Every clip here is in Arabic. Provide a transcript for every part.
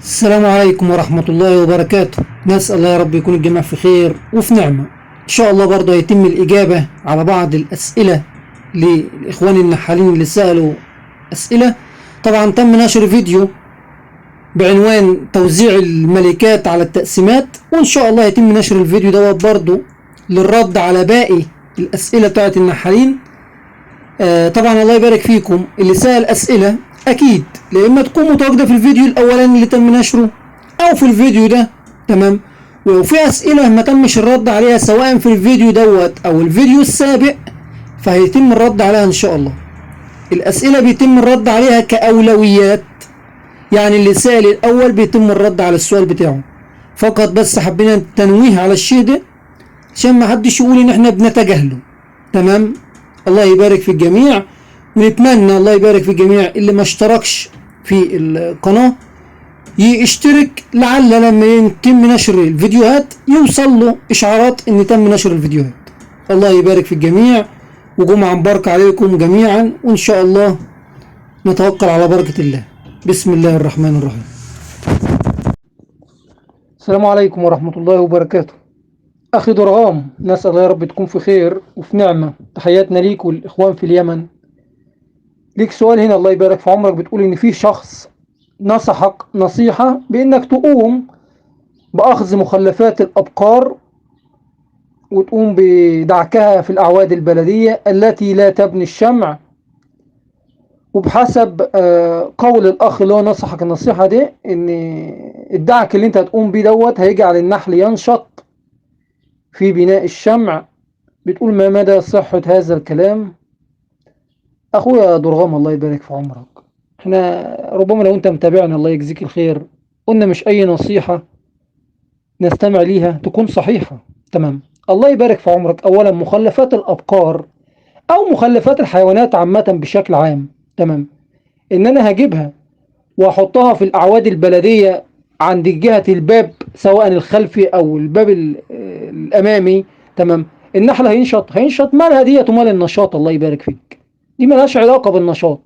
السلام عليكم ورحمة الله وبركاته. نسأل الله يا رب يكون الجميع في خير وفي نعمة. إن شاء الله برضه يتم الإجابة على بعض الأسئلة للإخوان النحالين اللي سألوا أسئلة. طبعا تم نشر فيديو بعنوان توزيع الملكات على التقسيمات، وإن شاء الله يتم نشر الفيديو دوت برضه للرد على باقي الأسئلة بتاعت النحالين. طبعا الله يبارك فيكم اللي سأل أسئلة، أكيد لإما تكون متواجدة في الفيديو الأولاني اللي تم نشره أو في الفيديو ده. تمام. ولو في أسئلة ما تمش الرد عليها سواء في الفيديو دوت أو الفيديو السابق فهيتم الرد عليها إن شاء الله. الأسئلة بيتم الرد عليها كأولويات، يعني اللي سأل الأول بيتم الرد على السؤال بتاعه فقط. بس حبينا التنويه على الشيء ده عشان ما حدش يقول إن إحنا بنتجاهله. تمام. الله يبارك في الجميع، ونتمنى الله يبارك في الجميع اللي ما اشتركش في القناة يشترك، لعل لما يتم نشر الفيديوهات يوصل له إشعارات إن تم نشر الفيديوهات. الله يبارك في الجميع وجمعة مباركة عليكم جميعا، وإن شاء الله نتوكل على بركة الله. بسم الله الرحمن الرحيم. السلام عليكم ورحمة الله وبركاته. أخي درغام، نسأل الله يا رب تكون في خير وفي نعمة. تحياتنا ليك والإخوان في اليمن. ليك سؤال هنا الله يبارك في عمرك، بتقول إن في شخص نصحك نصيحة بإنك تقوم بأخذ مخلفات الأبقار وتقوم بدعكها في الأعواد البلدية التي لا تبني الشمع، وبحسب قول الأخ اللي هو نصحك النصيحة دي إن الدعك اللي أنت هتقوم بيه دوت هيجعل النحل ينشط في بناء الشمع. بتقول ما مدى صحة هذا الكلام؟ أخويا درغام الله يبارك في عمرك، احنا ربما لو انت متابعنا الله يجزيك الخير قلنا مش اي نصيحة نستمع ليها تكون صحيحة. تمام. الله يبارك في عمرك، اولا مخلفات الابقار او مخلفات الحيوانات عامة بشكل عام، تمام، ان انا هجيبها واحطها في الاعواد البلدية عند جهة الباب سواء الخلفي او الباب الامامي، تمام، النحل هينشط مالها ديت ومال النشاط؟ الله يبارك فيك، دي ملهاش علاقة بالنشاط.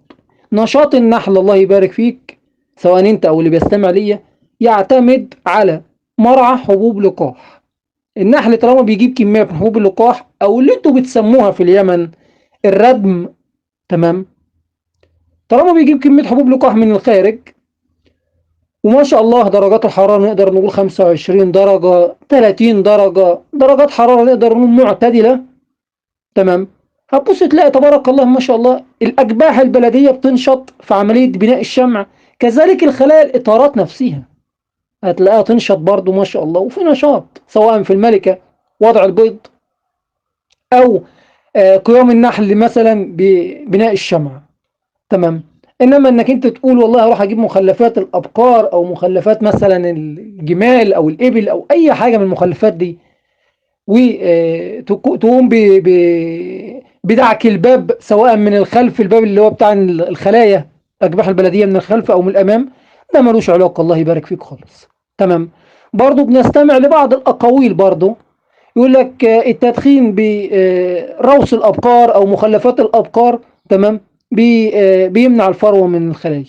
نشاط النحل الله يبارك فيك سواء انت او اللي بيستمع ليا يعتمد على مرعى حبوب لقاح. النحل طالما بيجيب كمية من حبوب اللقاح او اللي انتوا بتسموها في اليمن الردم، تمام، طالما بيجيب كمية حبوب لقاح من الخارج وما شاء الله درجات الحرارة نقدر نقول 25 درجة 30 درجة، درجات حرارة نقدر نقول معتدلة، تمام، هتبص تلاقي تبارك الله ما شاء الله الأكباح البلدية بتنشط في عملية بناء الشمع. كذلك الخلايا الإطارات نفسها هتلاقيها تنشط برضو ما شاء الله، وفي نشاط سواء في الملكة وضع البيض أو قيام النحل مثلا ببناء الشمع، تمام. إنما إنك أنت تقول والله هروح أجيب مخلفات الأبقار أو مخلفات مثلا الجمال أو الإبل أو أي حاجة من المخلفات دي وتقوم بدعك الباب سواء من الخلف الباب اللي هو بتاع الخلايا أكباح البلدية من الخلف أو من الأمام، ده ملوش علاقة الله يبارك فيك خالص. تمام. برضو بنستمع لبعض الأقاويل برضو يقول لك التدخين بروث الأبقار أو مخلفات الأبقار، تمام، بيمنع الفروة من الخلايا،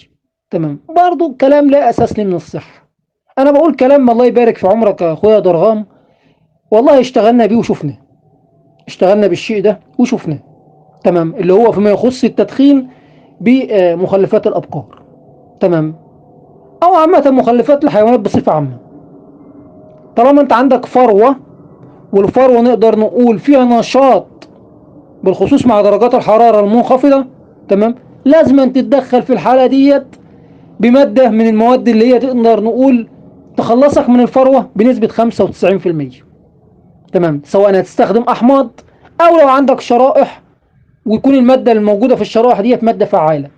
تمام، برضو كلام لا أساس له من الصحة. أنا بقول كلام الله يبارك في عمرك يا أخويا درغام، والله اشتغلنا بيه وشفنا، اشتغلنا بالشيء ده وشفناه، تمام، اللي هو فيما يخص التدخين بمخلفات الأبقار، تمام، أو عامة مخلفات الحيوانات بصفة عامة. طالما أنت عندك فروة والفروة نقدر نقول فيها نشاط بالخصوص مع درجات الحرارة المنخفضة، تمام، لازم أن تتدخل في الحالة ديت بمادة من المواد اللي هي تقدر نقول تخلصك من الفروة بنسبة 95%، تمام، سواء هتستخدم أحماض أو لو عندك شرائح ويكون المادة الموجودة في الشرائح ديت مادة فعالة،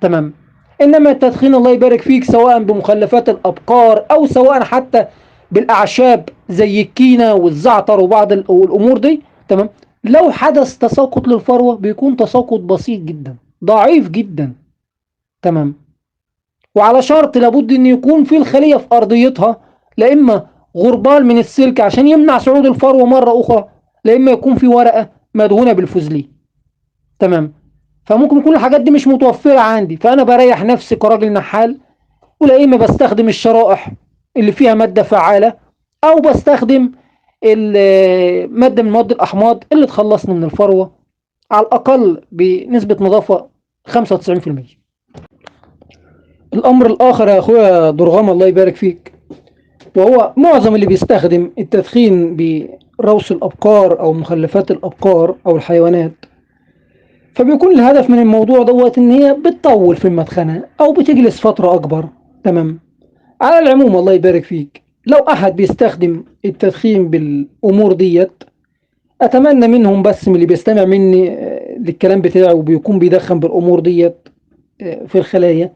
تمام. إنما التدخين الله يبارك فيك سواء بمخلفات الأبقار أو سواء حتى بالأعشاب زي الكينة والزعتر وبعض الأمور دي، تمام، لو حدث تساقط للفروة بيكون تساقط بسيط جدا ضعيف جدا، تمام، وعلى شرط لابد أن يكون في الخلية في أرضيتها لا إما غربال من السلك عشان يمنع صعود الفروة مرة أخرى، لا إما يكون في ورقة مدهونة بالفوزلين، تمام. فممكن يكون الحاجات دي مش متوفرة عندي، فأنا بريح نفسي كراجل نحال ولا إما بستخدم الشرائح اللي فيها مادة فعالة، أو بستخدم مادة من مواد الأحماض اللي تخلصني من الفروة على الأقل بنسبة نظافة 95%. الأمر الآخر يا أخويا درغام الله يبارك فيك، وهو معظم اللي بيستخدم التدخين بروث الأبقار أو مخلفات الأبقار أو الحيوانات، فبيكون الهدف من الموضوع دوت إن هي بتطول في المدخنة أو بتجلس فترة أكبر. تمام. على العموم الله يبارك فيك، لو أحد بيستخدم التدخين بالأمور ديت، أتمنى منهم بس من اللي بيستمع مني للكلام بتاعه وبيكون بيدخن بالأمور ديت في الخلايا،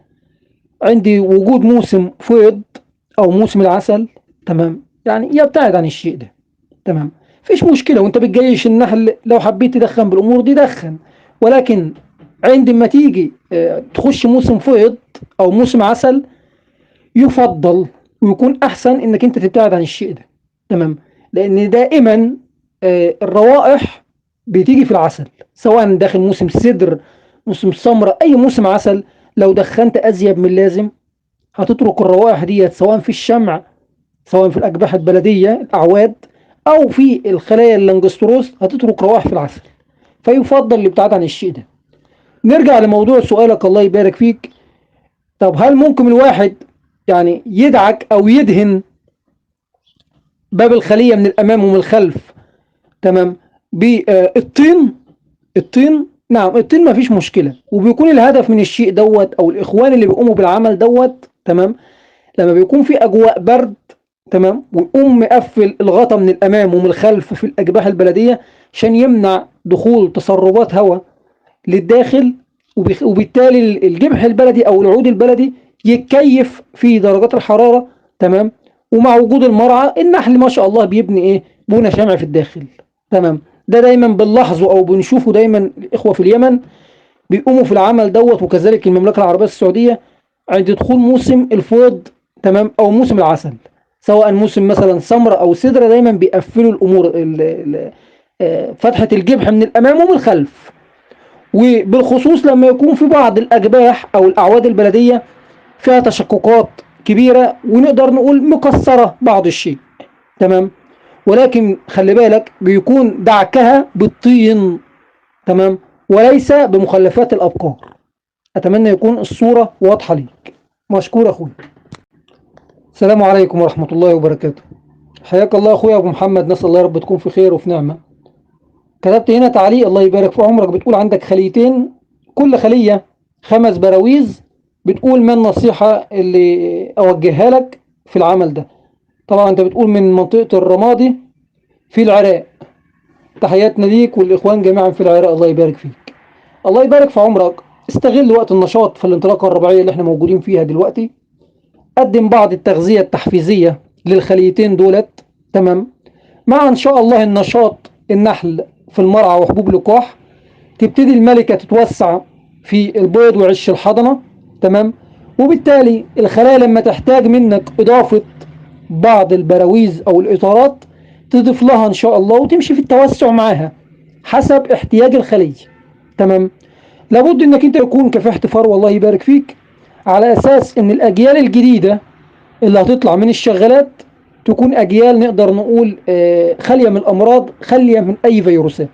عندي وجود موسم فيض أو موسم العسل، تمام، يعني يبتعد عن الشيء ده. تمام. مفيش مشكلة، وانت بتجيش النحل لو حبيت تدخن بالأمور دي دخن، ولكن عندما تيجي تخش موسم فيض أو موسم عسل، يفضل ويكون أحسن إنك أنت تبتعد عن الشيء ده. تمام. لأن دائما الروائح بتيجي في العسل، سواء داخل موسم السدر، موسم السمرة، أي موسم عسل، لو دخنت أزيد من اللازم هتترك الروائح ديت سواء في الشمع، سواء في الأقبحة البلدية الأعواد، أو في الخلايا اللانجستروس، هتترك روائح في العسل. فيفضل الابتعاد عن الشيء ده. نرجع لموضوع سؤالك الله يبارك فيك. طب هل ممكن الواحد يعني يدعك أو يدهن باب الخلية من الأمام ومن الخلف، تمام، بالطين؟ الطين، نعم، الطين ما فيش مشكلة، وبيكون الهدف من الشيء دوت أو الإخوان اللي بيقوموا بالعمل دوت، تمام، لما بيكون في أجواء برد، تمام، ويقوم مقفل الغطا من الأمام ومن الخلف في الأجبحة البلدية عشان يمنع دخول تسربات هواء للداخل، وبالتالي الجبح البلدي أو العود البلدي يتكيف في درجات الحرارة. تمام. ومع وجود المرعى النحل ما شاء الله بيبني إيه، بنى شمع في الداخل. تمام. ده دايما بنلاحظه أو بنشوفه دايما الإخوة في اليمن بيقوموا في العمل دوت، وكذلك المملكة العربية السعودية عند دخول موسم الفيض، تمام، أو موسم العسل، سواء موسم مثلا سمرة أو سدرة، دايما بيقفلوا الأمور فتحة الجبح من الأمام ومن الخلف. وبالخصوص لما يكون في بعض الأجباح أو الأعواد البلدية فيها تشققات كبيرة ونقدر نقول مكسرة بعض الشيء. تمام. ولكن خلي بالك بيكون دعكها بالطين، تمام، وليس بمخلفات الأبقار. أتمنى يكون الصورة واضحة ليك. مشكور أخوي. السلام عليكم ورحمة الله وبركاته. حياك الله أخويا أبو محمد، نسأل الله يا رب تكون في خير وفي نعمة. كتبت هنا تعليق الله يبارك في عمرك، بتقول عندك خليتين، كل خلية 5 براويز، بتقول ما النصيحة اللي أوجهها لك في العمل ده؟ طبعا أنت بتقول من منطقة الرمادي في العراق. تحياتنا ليك والإخوان جميعا في العراق، الله يبارك فيك. الله يبارك في عمرك. استغل وقت النشاط في الانطلاقة الربيعية اللي احنا موجودين فيها دلوقتي، قدم بعض التغذية التحفيزية للخليتين دولت، تمام، مع إن شاء الله النشاط النحل في المرعى وحبوب اللقاح، تبتدي الملكة تتوسع في البيض وعش الحضنة، تمام، وبالتالي الخلايا لما تحتاج منك إضافة بعض البراويز أو الإطارات تضيف لها إن شاء الله وتمشي في التوسع معاها حسب احتياج الخلية. تمام. لابد إنك أنت يكون كفحت فروة الله يبارك فيك، على أساس إن الأجيال الجديدة اللي هتطلع من الشغالات تكون أجيال نقدر نقول خالية من الأمراض، خالية من أي فيروسات.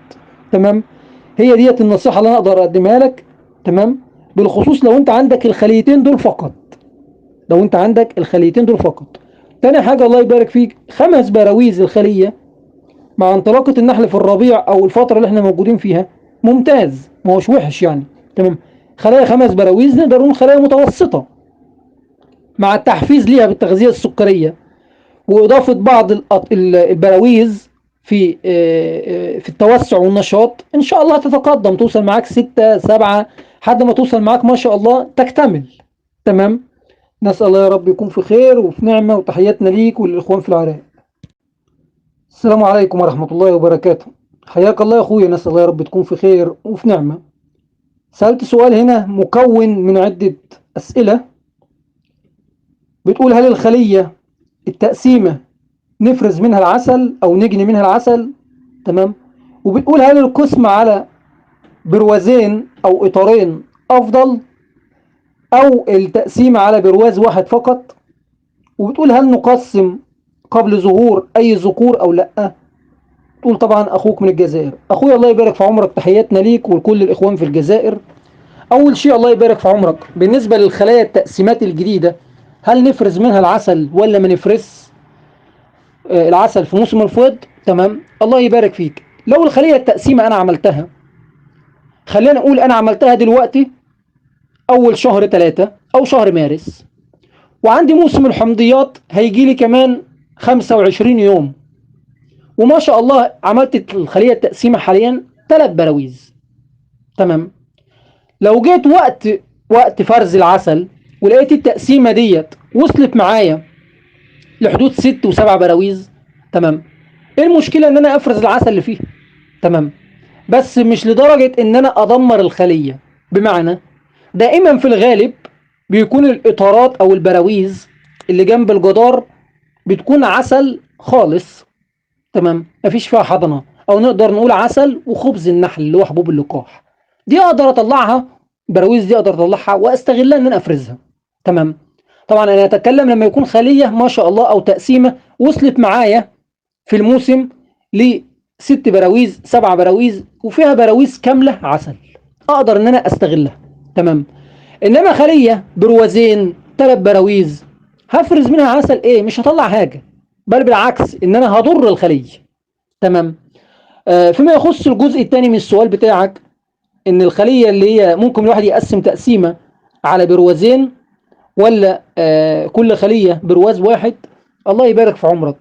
تمام. هي ديت النصيحة اللي أنا أقدر أقدمها لك. تمام. بالخصوص لو أنت عندك الخليتين دول فقط، لو أنت عندك الخليتين دول فقط. تاني حاجة الله يبارك فيك، 5 براويز الخلية مع انطلاقة النحل في الربيع أو الفترة اللي احنا موجودين فيها ممتاز، ما هوش وحش يعني. تمام. خلايا 5 براويز نقدر نقول خلايا متوسطة، مع التحفيز ليها بالتغذية السكرية وإضافة بعض البراويز في التوسع والنشاط، إن شاء الله تتقدم، توصل معاك 6 7 لحد ما توصل معاك ما شاء الله تكتمل. تمام. نسأل الله يا رب يكون في خير وفي نعمة، وتحياتنا ليك وللإخوان في العراق. السلام عليكم ورحمة الله وبركاته. حياك الله يا أخويا، نسأل الله يا رب تكون في خير وفي نعمة. سألت سؤال هنا مكون من عدة أسئلة، بتقول هل الخلية التقسيمة نفرز منها العسل أو نجني منها العسل؟ تمام. وبتقول هل القسم على بروازين أو إطارين أفضل او التقسيم على برواز واحد فقط. وبتقول هل نقسم قبل ظهور اي ذكور او لا؟ تقول طبعا اخوك من الجزائر. اخويا الله يبارك في عمرك، تحياتنا ليك ولكل الاخوان في الجزائر. اول شيء الله يبارك في عمرك، بالنسبه للخلايا التقسيمات الجديده، هل نفرز منها العسل ولا ما نفرز العسل في موسم الفيض؟ تمام، الله يبارك فيك. لو الخليه التقسيمه انا عملتها، خلينا نقول انا عملتها دلوقتي اول شهر 3 او شهر مارس، وعندي موسم الحمضيات هيجي لي كمان 25 يوم، وما شاء الله عملت الخليه التقسيمه حاليا 3 براويز. تمام. لو جيت وقت فرز العسل ولقيت التقسيمه ديت وصلت معايا لحدود 6 و7 براويز، تمام، ايه المشكله ان انا افرز العسل اللي فيه؟ تمام، بس مش لدرجه ان انا ادمر الخليه. بمعنى دائما في الغالب بيكون الاطارات او البراويز اللي جنب الجدار بتكون عسل خالص، تمام، مفيش فيها حضنه، او نقدر نقول عسل وخبز النحل اللي هو حبوب اللقاح. دي اقدر اطلعها، البراويز دي اقدر اطلعها واستغلها ان انا افرزها. تمام. طبعا انا اتكلم لما يكون خليه ما شاء الله او تقسيمه وصلت معايا في الموسم ل6 براويز 7 براويز وفيها براويز كامله عسل، اقدر ان انا استغلها. تمام. انما خليه بروازين 3 براويز هفرز منها عسل ايه؟ مش هطلع حاجه، بل بالعكس ان انا هضر الخليه. تمام. فيما يخص الجزء الثاني من السؤال بتاعك، ان الخليه اللي هي ممكن الواحد يقسم تقسيمه على بروازين ولا كل خليه برواز واحد، الله يبارك في عمرك.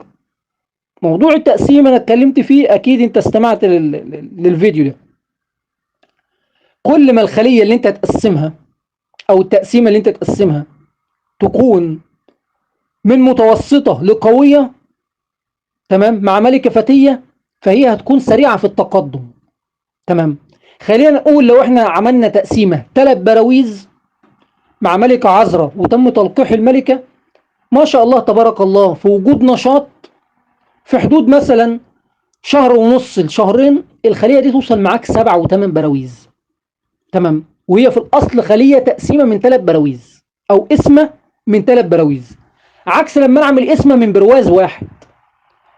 موضوع التقسيم انا اتكلمت فيه، اكيد انت استمعت للفيديو ده. كل ما الخليه اللي انت تقسمها او التقسيمه اللي انت تقسمها تكون من متوسطه لقويه، تمام، مع ملكه فتيه، فهي هتكون سريعه في التقدم. تمام. خلينا نقول لو احنا عملنا تقسيمه 3 براويز مع ملكه عذراء وتم تلقيح الملكه، ما شاء الله تبارك الله، في وجود نشاط في حدود مثلا شهر ونص لشهرين الخليه دي توصل معاك 7 و8 براويز. تمام. وهي في الاصل خليه تقسيمه من 3 براويز او اسمه من 3 براويز، عكس لما انا اعمل اسمه من برواز واحد.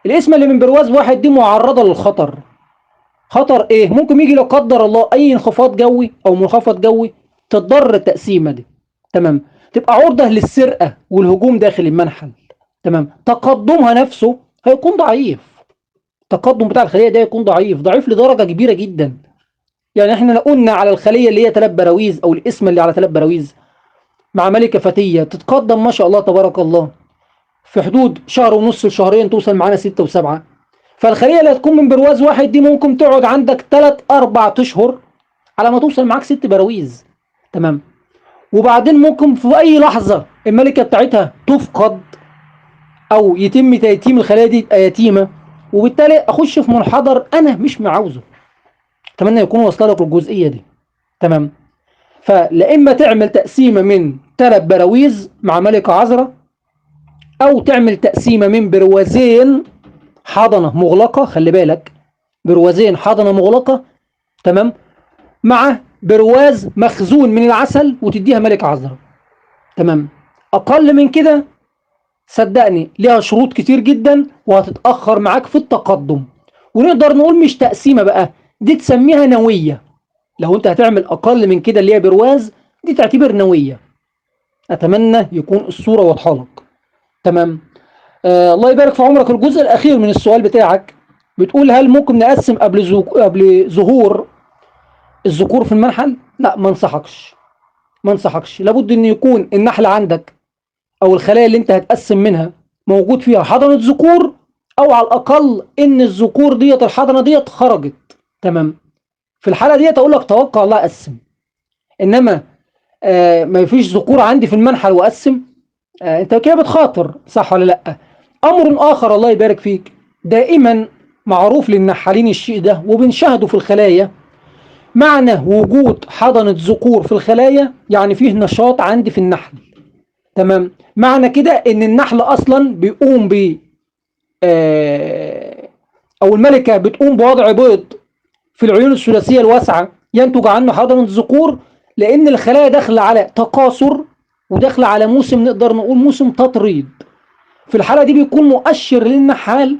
الاسمه اللي من برواز واحد دي معرضه للخطر. خطر ايه؟ ممكن يجي لا قدر الله اي انخفاض جوي او منخفض جوي تضر التقسيمه دي. تمام. تبقى عرضه للسرقه والهجوم داخل المنحل. تمام. تقدمها نفسه هيكون ضعيف، التقدم بتاع الخليه ده يكون ضعيف لدرجه كبيره جدا. يعني احنا لو قلنا على الخليه اللي هي 3 براويز او الاسم اللي على 3 براويز مع ملكه فتيه تتقدم ما شاء الله تبارك الله في حدود شهر ونص لشهرين توصل معانا 6 و7، فالخليه اللي هتكون من برواز واحد دي ممكن تقعد عندك 3 4 اشهر على ما توصل معاك 6 براويز. تمام. وبعدين ممكن في اي لحظه الملكه بتاعتها تفقد او يتم تيتيم الخليه دي تبقى يتيمه، وبالتالي اخش في منحدر انا مش عاوزه. اتمنى يكون واصله لك الجزئيه دي. تمام. فلا اما تعمل تقسيمه من 3 براويز مع ملكه عذراء، او تعمل تقسيمه من بروازين حضنه مغلقه، خلي بالك، بروازين حضنه مغلقه، تمام، مع برواز مخزون من العسل وتديها ملكه عذراء. تمام. اقل من كده صدقني ليها شروط كتير جدا وهتتاخر معاك في التقدم، ونقدر نقول مش تقسيمه بقى، دي تسميها نويه. لو انت هتعمل اقل من كده اللي هي برواز، دي تعتبر نويه. اتمنى يكون الصوره واضحه لك. تمام. الله يبارك في عمرك. الجزء الاخير من السؤال بتاعك بتقول هل ممكن نقسم قبل ظهور الذكور في المنحل؟ لا، ما انصحكش. لابد ان يكون النحل عندك او الخلايا اللي انت هتقسم منها موجود فيها حضنه ذكور، او على الاقل ان الذكور ديت الحضنه ديت خرجت. تمام. في الحاله ديت اقول لك توقع الله اقسم. انما ما فيش ذكور عندي في المنحل واقسم، انت كده بتخاطر، صح ولا لا؟ امر اخر الله يبارك فيك، دائما معروف للنحالين الشيء ده وبنشاهده في الخلايا، معنى وجود حضنة ذكور في الخلايا يعني فيه نشاط عندي في النحل. تمام. معنى كده ان النحل اصلا بيقوم ب او الملكة بتقوم بوضع بيض في العيون الثلاثية الواسعة ينتج عنه حضنة ذكور لان الخلايا داخله على تكاثر وداخله على موسم، نقدر نقول موسم تطريد. في الحاله دي بيكون مؤشر للنحال،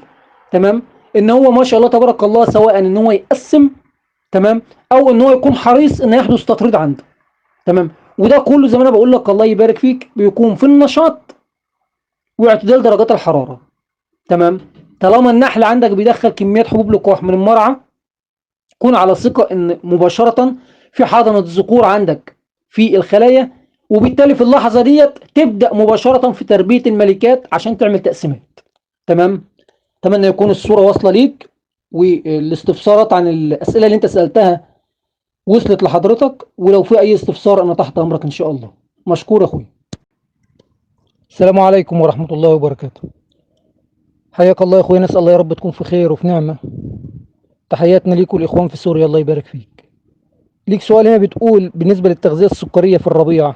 تمام، ان هو ما شاء الله تبارك الله، سواء ان هو يقسم، تمام، او ان هو يكون حريص ان يحدث تطريد عنده، تمام. وده كله زي ما انا بقول لك الله يبارك فيك بيكون في النشاط واعتدال درجات الحراره، تمام. طالما النحل عندك بيدخل كميات حبوب لقاح من المرعى، كون على ثقه ان مباشره في حضنه ذكور عندك في الخلايا، وبالتالي في اللحظه ديت تبدا مباشره في تربيه الملكات عشان تعمل تقسيمات، تمام. اتمنى يكون الصوره واصله ليك، والاستفسارات عن الاسئله اللي انت سالتها وصلت لحضرتك، ولو في اي استفسار انا تحت امرك ان شاء الله. مشكور يا اخوي. السلام عليكم ورحمه الله وبركاته. حياك الله يا اخويا، نسال الله يا رب تكون في خير وفي نعمه. تحياتنا ليكم الاخوان في سوريا، الله يبارك فيك. ليك سؤال هنا بتقول بالنسبه للتغذيه السكريه في الربيع،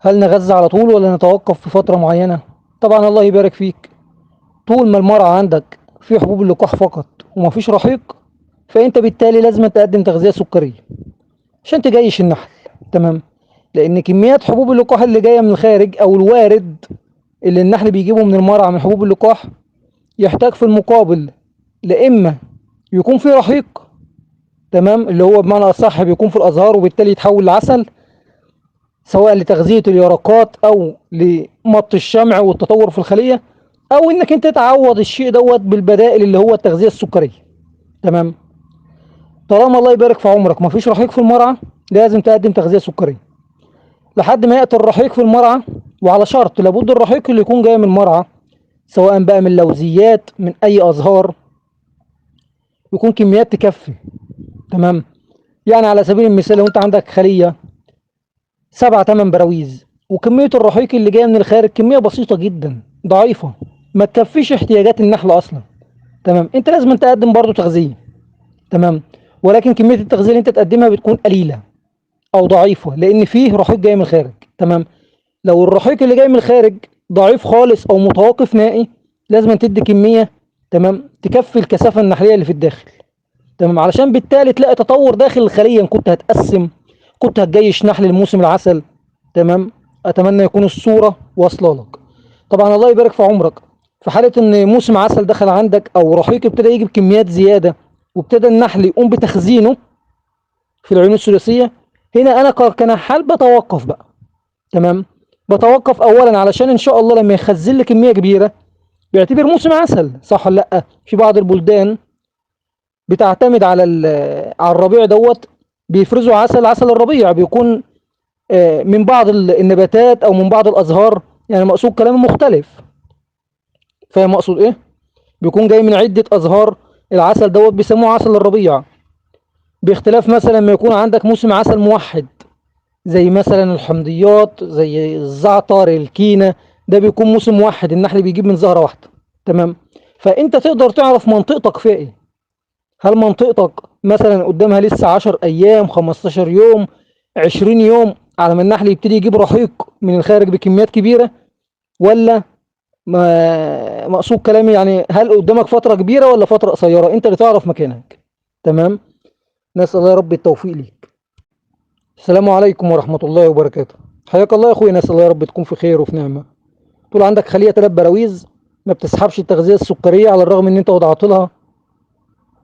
هل نغذي على طول ولا نتوقف في فتره معينه؟ طبعا الله يبارك فيك، طول ما المرعى عندك في حبوب اللقاح فقط ومفيش رحيق، فانت بالتالي لازم تقدم تغذيه سكريه عشان تجيش النحل، تمام. لان كميات حبوب اللقاح اللي جايه من الخارج او الوارد اللي النحل بيجيبه من المرعى من حبوب اللقاح، يحتاج في المقابل لا اما يكون في رحيق، تمام، اللي هو بمعنى اصح بيكون في الازهار وبالتالي يتحول لعسل، سواء لتغذيه اليرقات او لمط الشمع والتطور في الخليه، او انك انت تعوض الشيء دوت بالبدائل اللي هو التغذيه السكريه، تمام. طالما الله يبارك في عمرك مفيش رحيق في المرعى، لازم تقدم تغذيه سكريه لحد ما ياتي الرحيق في المرعى. وعلى شرط لابد الرحيق اللي يكون جاي من المرعى، سواء بقى من لوزيات من اي ازهار، يكون كميات تكفي، تمام. يعني على سبيل المثال لو انت عندك خليه 7 8 براويز، وكميه الرحيق اللي جايه من الخارج كميه بسيطه جدا ضعيفه، ما تكفيش احتياجات النحل اصلا، تمام. انت لازم تقدم برضو تغذيه، تمام، ولكن كميه التغذيه اللي انت تقدمها بتكون قليله او ضعيفه لان فيه رحيق جاي من الخارج، تمام. لو الرحيق اللي جاي من الخارج ضعيف خالص او متوقف نهائي، لازم تدي كميه، تمام، تكفي الكثافه النحليه اللي في الداخل، تمام، علشان بالتالي تلاقي تطور داخل الخليه. ان كنت هتقسم، كنت هتجيش نحل الموسم العسل، تمام. اتمنى يكون الصوره واصله لك. طبعا الله يبارك في عمرك، في حاله ان موسم عسل دخل عندك او رحيق ابتدى يجي بكميات زياده وابتدى النحل يقوم بتخزينه في العيون الثلاثيه، هنا انا كنحال بتوقف بقى، تمام. بتوقف اولا علشان ان شاء الله لما يخزن لي كميه كبيره بيعتبر موسم عسل، صح ولا لا؟ في بعض البلدان بتعتمد على الربيع دوت، بيفرزوا عسل الربيع بيكون من بعض النباتات او من بعض الازهار، يعني مقصود كلام مختلف، فاهم مقصود ايه؟ بيكون جاي من عده ازهار، العسل دوت بيسموه عسل الربيع، باختلاف مثلا ما يكون عندك موسم عسل موحد زي مثلا الحمضيات زي الزعتر الكينة، ده بيكون موسم واحد النحل بيجيب من زهرة واحدة، تمام. فانت تقدر تعرف منطقتك فيها ايه، هل منطقتك مثلا قدامها لسه 10 ايام 15 يوم 20 يوم على ما النحل يبتدي يجيب رحيق من الخارج بكميات كبيرة، ولا مقصود كلامي يعني هل قدامك فترة كبيرة ولا فترة قصيرة؟ انت اللي تعرف مكانك، تمام. نسأل الله يا رب التوفيق ليك. السلام عليكم ورحمة الله وبركاته. حياك الله يا اخويا، نسأل الله يا رب تكون في خير وفي نعمة. طول عندك خلية 3 براويز ما بتسحبش التغذية السكرية، على الرغم ان انت وضعت لها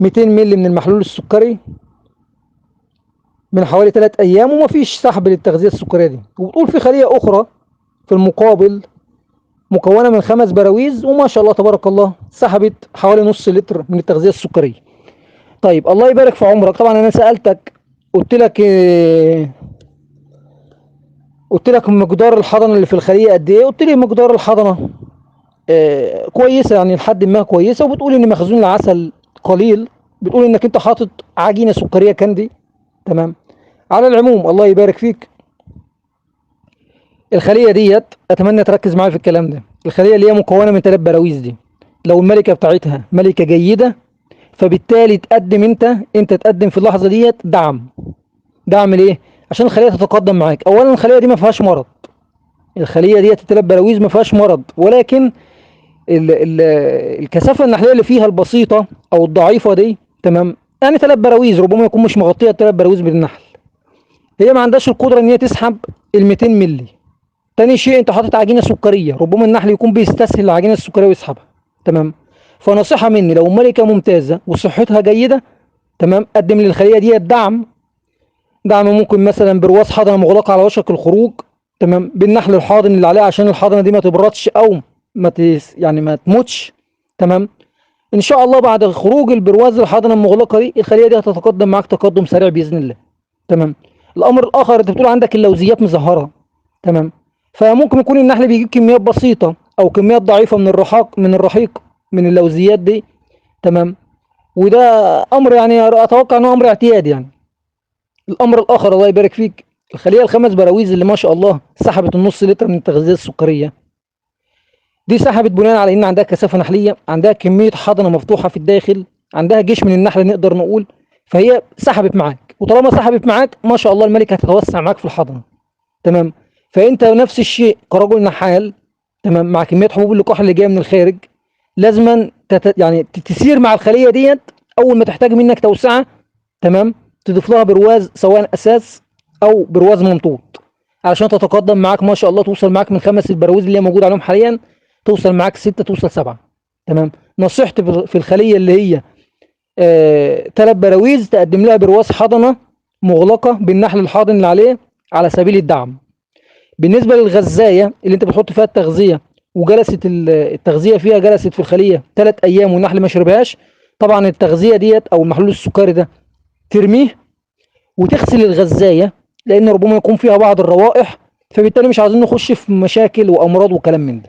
200 مللي من المحلول السكري من حوالي 3 ايام ومفيش سحب للتغذية السكرية دي، وبتقول في خلية اخرى في المقابل مكونة من 5 براويز وما شاء الله تبارك الله سحبت حوالي نص لتر من التغذية السكرية. طيب الله يبارك في عمرك، طبعا انا سألتك قلت لك مقدار الحضنه اللي في الخليه قد ايه، قلت لي مقدار الحضنه كويسه، يعني لحد ما كويسه، وبتقول ان مخزون العسل قليل، بتقول انك انت حاطط عجينه سكريه كاندي، تمام. على العموم الله يبارك فيك، الخليه ديت اتمنى تركز معايا في الكلام ده. الخليه اللي هي مكونه من 3 براويز دي، لو الملكه بتاعتها ملكه جيده، فبالتالي انت تقدم في اللحظه ديت دعم ليه؟ عشان الخليه تتقدم معاك. اولا الخليه دي ما فيهاش مرض، الخليه ديت ال3 براويز ما فيهاش مرض، ولكن ال ال الكثافه النحليه اللي فيها البسيطه او الضعيفه دي، تمام. يعني 3 براويز ربما يكون مش مغطيه ال3 براويز بالنحل، هي ما عندهاش القدره ان هي تسحب ال 200 مللي. تاني شيء انت حاطط عجينه سكريه، ربما النحل يكون بيستسهل العجينه السكريه ويسحبها. تمام. فنصيحه مني، لو ملكه ممتازه وصحتها جيده، تمام، قدم للخليه دي دعم ممكن مثلا برواز حضنه مغلقه على وشك الخروج، تمام، بالنحل الحاضن اللي عليه عشان الحضنه دي ما تبردش او يعني ما تموتش. تمام. ان شاء الله بعد خروج البرواز الحضنه المغلقه دي، الخليه دي هتتقدم معاك تقدم سريع باذن الله. تمام. الامر الاخر، انت بتقول عندك اللوزيات مزهره. تمام. فممكن يكون النحل بيجيب كميات بسيطه او كميات ضعيفه من الرحيق من اللوزيات دي. تمام. وده امر يعني اتوقع انه امر اعتيادي يعني. الامر الاخر الله يبارك فيك، الخليه الخمس براويز اللي ما شاء الله سحبت النص لتر من التغذيه السكريه دي، سحبت بناء على ان عندها كثافه نحليه، عندها كميه حضنه مفتوحه في الداخل، عندها جيش من النحل نقدر نقول. فهي سحبت معاك، وطالما سحبت معاك ما شاء الله الملكه هتتوسع معاك في الحضنه. تمام. فانت نفس الشيء كرجل نحال، تمام، مع كميه حبوب اللقاح اللي جايه من الخارج، لازما يعني تسير مع الخليه ديت. اول ما تحتاج منك توسعه، تمام، تضيف لها برواز سواء اساس او برواز ممطوط، علشان تتقدم معاك ما شاء الله، توصل معاك من 5 البراويز اللي هي موجود عليهم حاليا، توصل معاك 6، توصل 7. تمام. نصيحتي في الخليه اللي هي 3 براويز، تقدم لها برواز حضنه مغلقه بالنحل الحاضن اللي عليه على سبيل الدعم. بالنسبه للغذايه اللي انت بتحط فيها التغذيه، وجلست التغذيه فيها جلست في الخليه 3 ايام والنحل ما شربهاش، طبعا التغذيه ديت او المحلول السكري ده ترميه وتغسل الغذايه، لان ربما يكون فيها بعض الروائح، فبالتالي مش عايزين نخش في مشاكل وامراض وكلام من ده.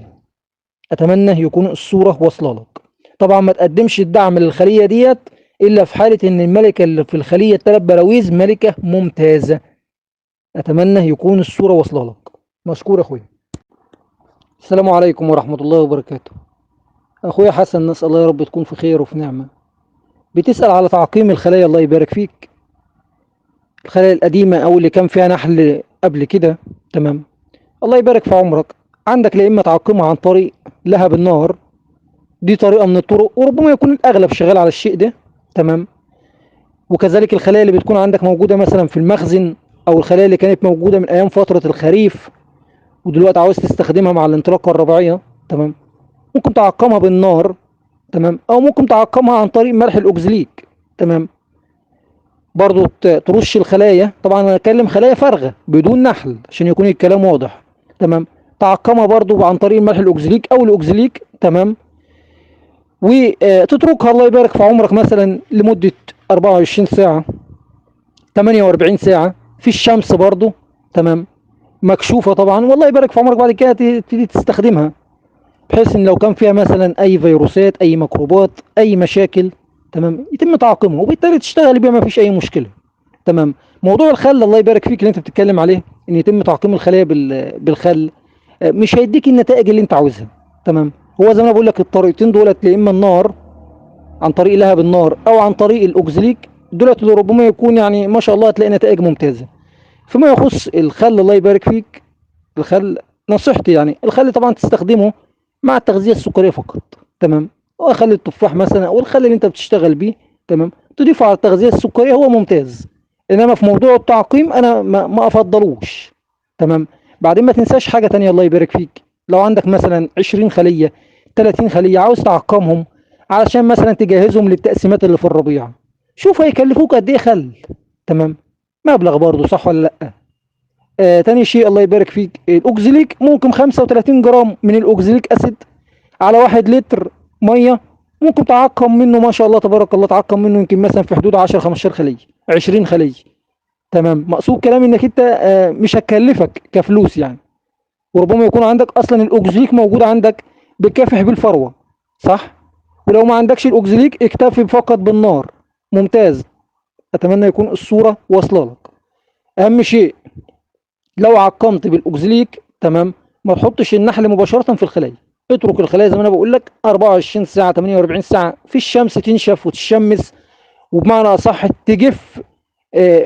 اتمنى يكون الصوره واصله لك. طبعا ما تقدمش الدعم للخليه ديت الا في حاله ان الملكه اللي في الخليه ال3 براويز ملكه ممتازه. اتمنى يكون الصوره واصله لك. مشكور يا اخويا. السلام عليكم ورحمه الله وبركاته. اخويا حسن، نسال الله يا رب تكون في خير وفي نعمه. بتسال على تعقيم الخلايا، الله يبارك فيك. الخلايا القديمه او اللي كان فيها نحل قبل كده. تمام. الله يبارك في عمرك. عندك لا اما تعقمها عن طريق لهب النار، دي طريقه من الطرق، وربما يكون الاغلب شغال على الشيء ده. تمام. وكذلك الخلايا اللي بتكون عندك موجوده مثلا في المخزن، او الخلايا اللي كانت موجوده من ايام فتره الخريف ودلوقتي عاوز تستخدمها مع الانطلاقه الربيعيه. تمام. ممكن تعقمها بالنار. تمام. او ممكن تعقمها عن طريق ملح الاوكزليك. تمام. برضو ترش الخلايا، طبعا انا اتكلم خلايا فارغه بدون نحل عشان يكون الكلام واضح. تمام. تعقمها برضو عن طريق الملح الاوكزليك او الاوكزليك. تمام. وتتركها الله يبارك في عمرك مثلا لمده 24 ساعه، 48 ساعه في الشمس برضو. تمام. مكشوفه طبعا، والله يبارك في عمرك، بعد كده تبتدي تستخدمها، بحيث ان لو كان فيها مثلا اي فيروسات، اي ميكروبات، اي مشاكل، تمام، يتم تعقيمها وبالتالي تشتغل بيها ما فيش اي مشكله. تمام. موضوع الخل الله يبارك فيك اللي انت بتتكلم عليه، ان يتم تعقيم الخلايا بالخل، مش هيديك النتائج اللي انت عاوزها. تمام. هو زي ما بقول لك الطريقتين دولت، يا اما النار عن طريق لهب النار او عن طريق الاوكزليك، دولت اللي ربما يكون يعني ما شاء الله هتلاقي نتائج ممتازه. فيما يخص الخل الله يبارك فيك، الخل نصيحتي يعني الخل طبعا تستخدمه مع التغذيه السكريه فقط. تمام. وخل التفاح مثلا او الخل اللي انت بتشتغل بيه، تمام، تضيفه على التغذيه السكريه هو ممتاز. انما في موضوع التعقيم انا ما افضلوش. تمام. بعدين ما تنساش حاجه تانية الله يبارك فيك، لو عندك مثلا 20 خليه، 30 خليه عاوز تعقمهم علشان مثلا تجهزهم للتقسيمات اللي في الربيع، شوف هيكلفوك قد ايه خل. تمام. مبلغ برضه، صح ولا لا؟ تاني شيء الله يبارك فيك، الاوكزيليك ممكن 35 جرام من الاوكزيليك اسيد على 1 لتر ميه، ممكن تعقم منه ما شاء الله تبارك الله، تعقم منه يمكن مثلا في حدود 10 15 خليه، 20 خليه. تمام. مقصود كلامي انك انت مش هتكلفك كفلوس يعني، وربما يكون عندك اصلا الاوكزيليك موجود عندك بكافح بالفروه، صح؟ ولو ما عندكش الاوكزيليك اكتفي فقط بالنار. ممتاز. اتمنى يكون الصوره واصله لك. اهم شيء لو عقمت بالاوكزليك، تمام، ما تحطش النحل مباشره في الخلايا، اترك الخلايا زي ما انا بقول لك 24 ساعه، 48 ساعه في الشمس تنشف وتشمس، وبمعنى اصح تجف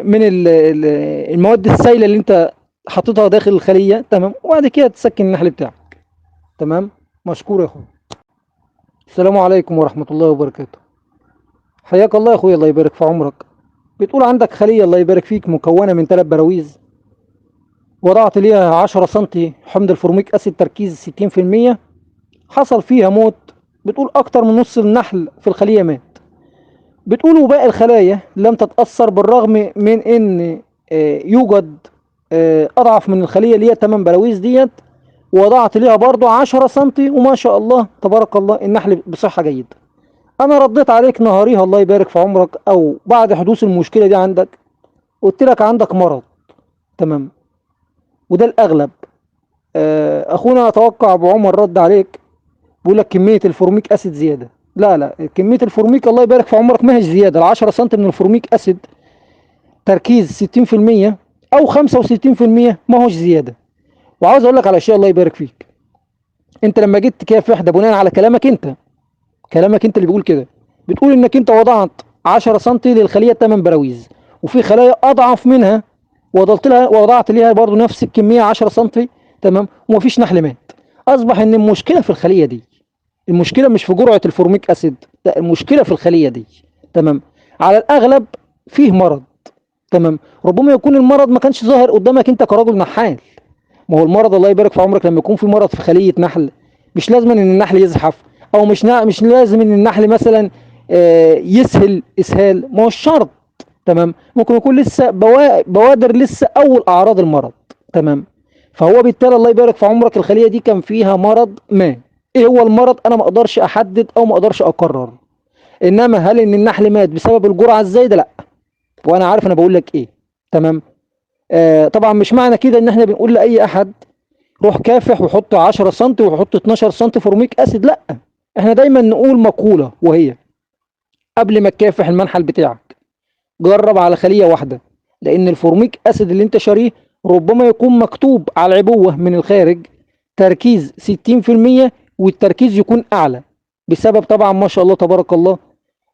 من المواد السائله اللي انت حطيتها داخل الخليه. تمام. وبعد كده تسكن النحل بتاعك. تمام. مشكور يا اخويا. السلام عليكم ورحمه الله وبركاته. حياك الله يا اخويا، الله يبارك في عمرك. بتقول عندك خلية الله يبارك فيك مكونة من 3 براويز، وضعت ليها 10 سنتي حمض الفورميك اسيد تركيز 60%، حصل فيها موت. بتقول اكتر من نص النحل في الخلية مات. بتقول وباقي الخلايا لم تتأثر، بالرغم من ان يوجد اضعف من الخلية اللي هي 8 براويز ديت، ووضعت ليها برضو 10 سنتي، وما شاء الله تبارك الله النحل بصحة جيدة. انا رديت عليك نهاريها الله يبارك في عمرك، او بعد حدوث المشكلة دي عندك، قلت لك عندك مرض. تمام، وده الاغلب. اخونا اتوقع ابو عمر رد عليك، بيقول لك كميه الفورميك اسيد زياده. لا لا، كميه الفورميك الله يبارك في عمرك ما هيش زياده. ال 10 سم من الفورميك اسيد تركيز 60% او 65% ما هوش زياده. وعاوز اقول لك على شيء الله يبارك فيك. انت لما جيت تكافح ده بناء على كلامك انت، كلامك انت اللي بيقول كده. بتقول انك انت وضعت 10 سم للخليه 8 براويز، وفي خلايا اضعف منها وضعت ليها برضو نفس الكميه 10 سم. تمام، ومفيش نحل مات. اصبح ان المشكله في الخليه دي، المشكله مش في جرعه الفورميك اسيد، لا المشكله في الخليه دي. تمام، على الاغلب فيه مرض. تمام، ربما يكون المرض ما كانش ظاهر قدامك انت كرجل نحال. ما هو المرض الله يبارك في عمرك لما يكون في مرض في خليه نحل، مش لازم ان النحل يزحف، او مش لازم ان النحل مثلا يسهل اسهال، ما هو شرط. تمام، ممكن يكون لسه بوادر لسه اول اعراض المرض. تمام، فهو بالتالي الله يبارك في عمرك الخليه دي كان فيها مرض ما. ايه هو المرض انا ما اقدرش احدد او ما اقدرش اقرر، انما هل ان النحل مات بسبب الجرعه الزايده؟ لا، وانا عارف انا بقول لك ايه. تمام. طبعا مش معنى كده ان احنا بنقول لاي احد روح كافح وحط 10 سم وحط 12 سم فورميك اسيد، لا. احنا دايما نقول مقوله، وهي قبل ما تكافح المنحل بتاعك جرب على خليه واحده، لان الفورميك اسيد اللي انت شاريه ربما يكون مكتوب على العبوه من الخارج تركيز 60%، والتركيز يكون اعلى، بسبب طبعا ما شاء الله تبارك الله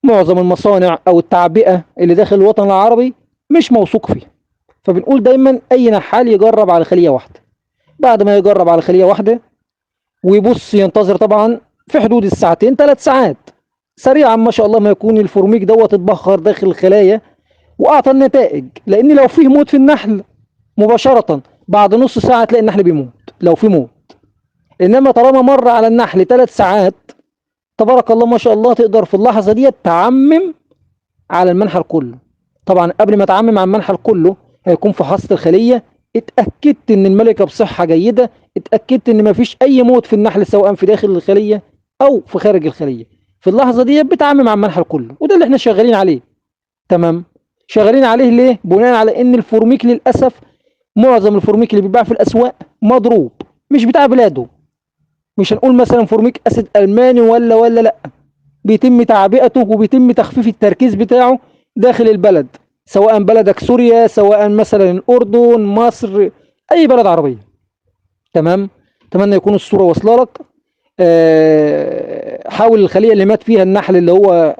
معظم المصانع او التعبئه اللي داخل الوطن العربي مش موثوق فيها. فبنقول دايما اي نحال يجرب على خليه واحده. بعد ما يجرب على خليه واحده ويبص ينتظر طبعا في حدود الساعتين 3 ساعات، سريعا ما شاء الله ما يكون الفورميك دوت اتبخر داخل الخلايا واعطى النتائج. لان لو فيه موت في النحل مباشره بعد نص ساعه تلاقي النحل بيموت لو في موت. انما طالما مر على النحل 3 ساعات، تبارك الله ما شاء الله تقدر في اللحظه دي تعمم على المنحل كله. طبعا قبل ما تعمم على المنحل كله هيكون فحصت الخليه، اتاكدت ان الملكه بصحه جيده، اتاكدت ان مفيش اي موت في النحل سواء في داخل الخليه او في خارج الخليه. في اللحظه دي بتعمم على المنحل كله، وده اللي احنا شغالين عليه. تمام، شغالين عليه ليه؟ بناء على ان الفورميك للاسف معظم الفورميك اللي بيتباع في الاسواق مضروب، مش بتاع بلاده. مش هنقول مثلا فورميك اسيد الماني ولا لا، بيتم تعبئته وبيتم تخفيف التركيز بتاعه داخل البلد، سواء بلدك سوريا، سواء مثلا الأردن، مصر، أي بلد عربية. تمام، أتمنى يكون الصورة واصلة لك. حاول الخلية اللي مات فيها النحل، اللي هو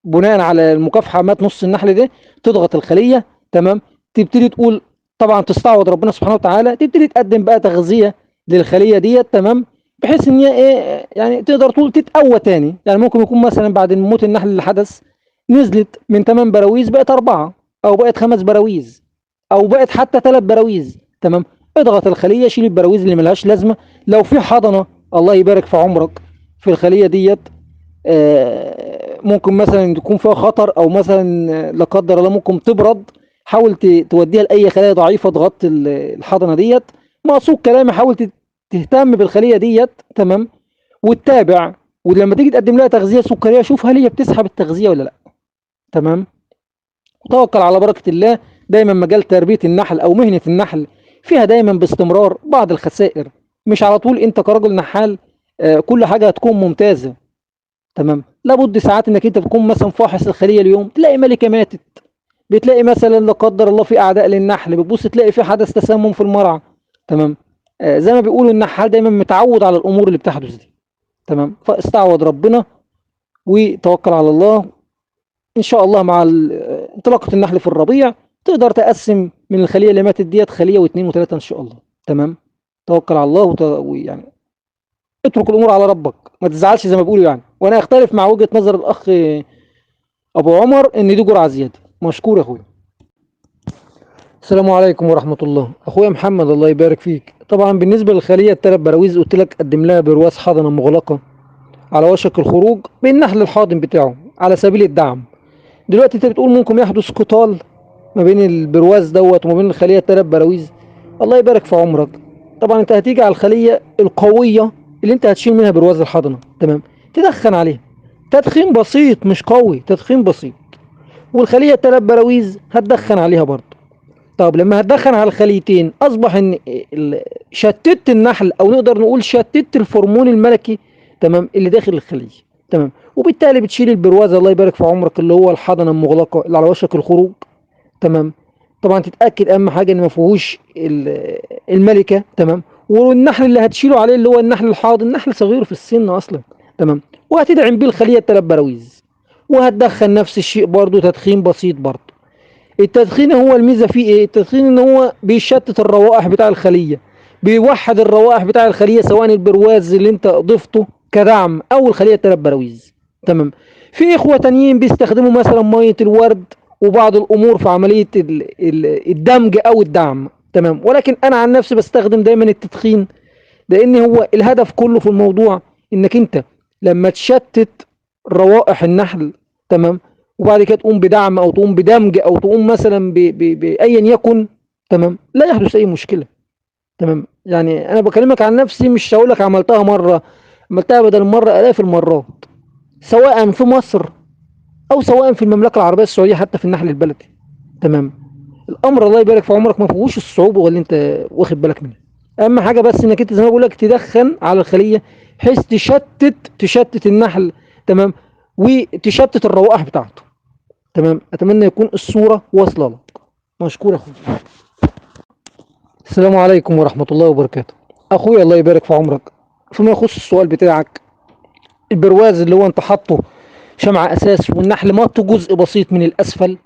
بناء على المكافحة مات نص النحل ده، تضغط الخلية. تمام، تبتدي تقول طبعا تستعوض ربنا سبحانه وتعالى، تبتدي تقدم بقى تغذية للخلية ديت. تمام، بحيث ان هي ايه يعني تقدر تقول تتقوى تاني. يعني ممكن يكون مثلا بعد موت النحل اللي حدث نزلت من 8 براويز بقت 4، او بقت 5 براويز، او بقت حتى 3 براويز. تمام، اضغط الخليه، شيل البراويز اللي ملهاش لازمه. لو في حضنه الله يبارك في عمرك في الخليه ديت ممكن مثلا تكون فيها خطر، او مثلا لا قدر الله ممكن تبرد، حاول توديها لاي خلايا ضعيفه تغطي الحضنه ديت. مقصود كلامي حاول تهتم بالخليه ديت. تمام، وتتابع، ولما تيجي تقدم لها تغذيه سكريه شوف هل هي بتسحب التغذيه ولا لا. تمام، وتوكل على بركه الله. دايما مجال تربيه النحل او مهنه النحل فيها دايما باستمرار بعض الخسائر، مش على طول انت كرجل نحال كل حاجه هتكون ممتازه. تمام، لابد ساعات انك انت تكون مثلا فاحص الخليه اليوم تلاقي ملكه ماتت، بتلاقي مثلا لا قدر الله في اعداء للنحل، بتبص تلاقي في حدث تسمم في المرعى. تمام، زي ما بيقولوا النحال دايما متعود على الامور اللي بتحدث دي. تمام، فاستعوض ربنا وتوكل على الله. ان شاء الله مع انطلاقه النحل في الربيع تقدر تقسم من الخليه اللي ماتت ديت خليه واثنين وثلاثه ان شاء الله. تمام، توكل على الله ويعني اترك الامور على ربك، ما تزعلش زي ما بيقولوا يعني. وانا اختلف مع وجهه نظر الاخ ابو عمر ان دي جرعه زياده. مشكور يا اخويا. السلام عليكم ورحمة الله. أخويا محمد الله يبارك فيك. طبعا بالنسبة للخلية التلات براويز قلت لك قدم لها برواز حضنة مغلقة على وشك الخروج بالنحل الحاضن بتاعه على سبيل الدعم. دلوقتي أنت بتقول ممكن يحدث قتال ما بين البرواز دوت وما بين الخلية التلات براويز. الله يبارك في عمرك. طبعا أنت هتيجي على الخلية القوية اللي أنت هتشيل منها برواز الحضنة، تمام، تدخن عليها تدخين بسيط مش قوي، تدخين بسيط، والخلية التلات براويز هتدخن عليها برضه. طب لما هتدخن على الخليتين اصبح ان شتت النحل او نقدر نقول شتت الفرمون الملكي، تمام، اللي داخل الخليه، تمام، وبالتالي بتشيل البرواز الله يبارك في عمرك اللي هو الحضنه المغلقه اللي على وشك الخروج، تمام. طبعا تتاكد اهم حاجه ان ما فيهوش الملكه، تمام، والنحل اللي هتشيله عليه اللي هو النحل الحاضن نحل صغير في السن اصلا، تمام، وهتدعم بيه الخليه الثلاث براويز، وهتدخل نفس الشيء برضو تدخين بسيط برضو. التدخين هو الميزه فيه ايه؟ التدخين ان هو بيشتت الروائح بتاع الخليه، بيوحد الروائح بتاع الخليه سواء البرواز اللي انت ضفته كدعم او الخليه الثلاث براويز، تمام. في اخوه تانيين بيستخدموا مثلا ميه الورد وبعض الامور في عمليه الدمج او الدعم، تمام، ولكن انا عن نفسي بستخدم دايما التدخين، لان هو الهدف كله في الموضوع انك انت لما تشتت روائح النحل، تمام، وبعد كده تقوم بدعم او تقوم بدمج او تقوم مثلا بايا يكن، تمام، لا يحدث اي مشكله، تمام. يعني انا بكلمك عن نفسي، مش هقول لك عملتها مره، عملتها بدل مره الاف المرات، سواء في مصر او سواء في المملكه العربيه السعوديه حتى في النحل البلدي، تمام. الامر الله يبارك في عمرك ما فيهوش الصعوبه اللي انت واخد بالك منها. اهم حاجه بس انك انت زي ما بقول لك تدخن على الخليه بحيث تشتت النحل، تمام، وتشتت الروائح بتاعته، تمام. اتمنى يكون الصوره واصله لك. مشكور يا اخويا. السلام عليكم ورحمه الله وبركاته. اخويا الله يبارك في عمرك، فيما يخص السؤال بتاعك، البرواز اللي هو انت حاطه شمع اساس والنحل مط جزء بسيط من الاسفل،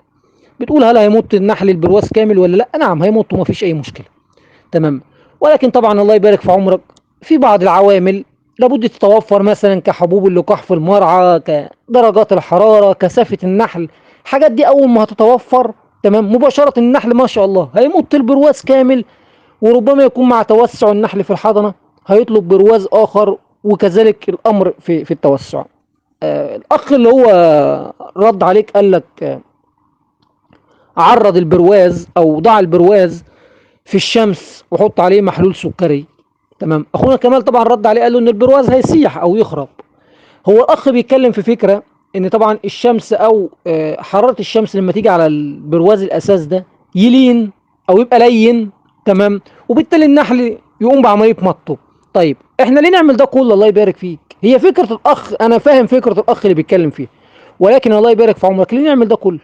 بتقول هل هيمط النحل البرواز كامل ولا لا؟ نعم هيمط وما فيش اي مشكله، تمام. ولكن طبعا الله يبارك في عمرك في بعض العوامل لابد تتوفر، مثلا كحبوب اللقاح في المرعى، كدرجات الحراره، كثافه النحل. الحاجات دي اول ما هتتوفر، تمام، مباشره النحل ما شاء الله هيمط البرواز كامل، وربما يكون مع توسع النحل في الحضنه هيطلب برواز اخر، وكذلك الامر في التوسع. الاخ اللي هو رد عليك قال لك عرض البرواز او ضع البرواز في الشمس وحط عليه محلول سكري، تمام. اخونا كمال طبعا رد عليه قال له ان البرواز هيسيح او يخرب. هو الاخ بيتكلم في فكره ان طبعا الشمس او حراره الشمس لما تيجي على البرواز الاساس ده يلين او يبقى لين، تمام، وبالتالي النحل يقوم بعمليه مطه. طيب احنا ليه نعمل ده كله؟ الله يبارك فيك، هي فكره الاخ، انا فاهم فكره الاخ اللي بيتكلم فيها، ولكن الله يبارك في عمرك ليه نعمل ده كله؟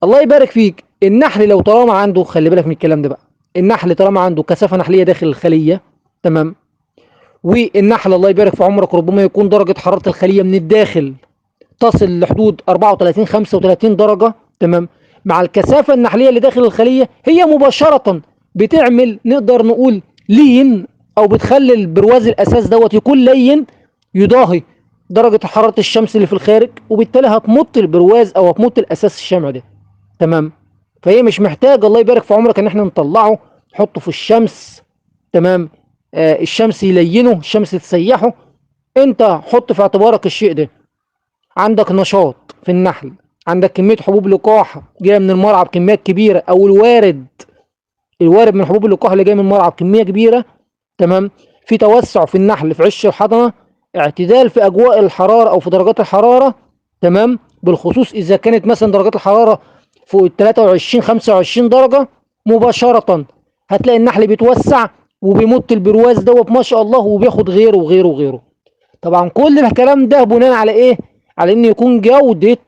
الله يبارك فيك، النحل لو طالما عنده، خلي بالك من الكلام ده بقى، النحل طالما عنده كثافه نحليه داخل الخليه، تمام، والنحل الله يبارك في عمرك ربما يكون درجه حراره الخليه من الداخل تصل لحدود 34 35 درجه، تمام، مع الكثافه النحليه اللي داخل الخليه هي مباشره بتعمل نقدر نقول لين، او بتخلي البرواز الاساس دوت يكون لين يضاهي درجه حراره الشمس اللي في الخارج، وبالتالي هتمط البرواز او هتمط الاساس الشمعي ده، تمام. فهي مش محتاجه الله يبارك في عمرك ان احنا نطلعه نحطه في الشمس، تمام، الشمس يلينه، الشمس تسيحه. انت حط في اعتبارك الشيء ده، عندك نشاط في النحل، عندك كميه حبوب لقاح جايه من المرعى بكميات كبيره، او الوارد من حبوب اللقاح اللي جاي من المرعى بكميه كبيره، تمام، في توسع في النحل في عش الحضنه، اعتدال في اجواء الحراره او في درجات الحراره، تمام، بالخصوص اذا كانت مثلا درجات الحراره فوق ال 23 25 درجه، مباشره هتلاقي النحل بيتوسع وبيمط البرواز دوت ما شاء الله، وبياخد غيره وغيره وغيره. طبعا كل الكلام ده بناء على ايه؟ على ان يكون جوده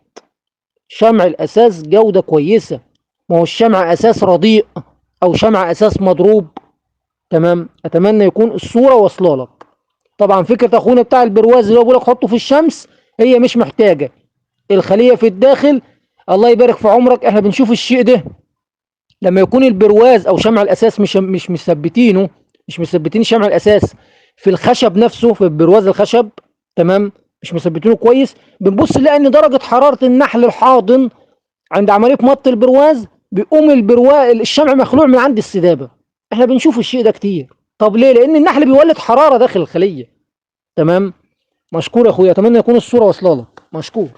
شمع الاساس جوده كويسه، ما هو الشمع اساس رديء او شمع اساس مضروب، تمام. اتمنى يكون الصوره واصله لك. طبعا فكره اخونا بتاع البرواز اللي هو بيقول لك حطه في الشمس، هي مش محتاجه، الخليه في الداخل. الله يبارك في عمرك، احنا بنشوف الشيء ده لما يكون البرواز او شمع الاساس مش مثبتينه، مش مثبتين شمع الاساس في الخشب نفسه، في برواز الخشب، تمام، مش مثبتينه كويس، بنبص نلاقي ان درجه حراره النحل الحاضن عند عمليه مط البرواز بيقوم البرواء الشمع مخلوع من عند السدابة. احنا بنشوف الشيء ده كتير. طب ليه؟ لان النحل بيولد حرارة داخل الخلية. تمام. مشكور يا اخويا، اتمنى يكون الصورة واصله لك. مشكور.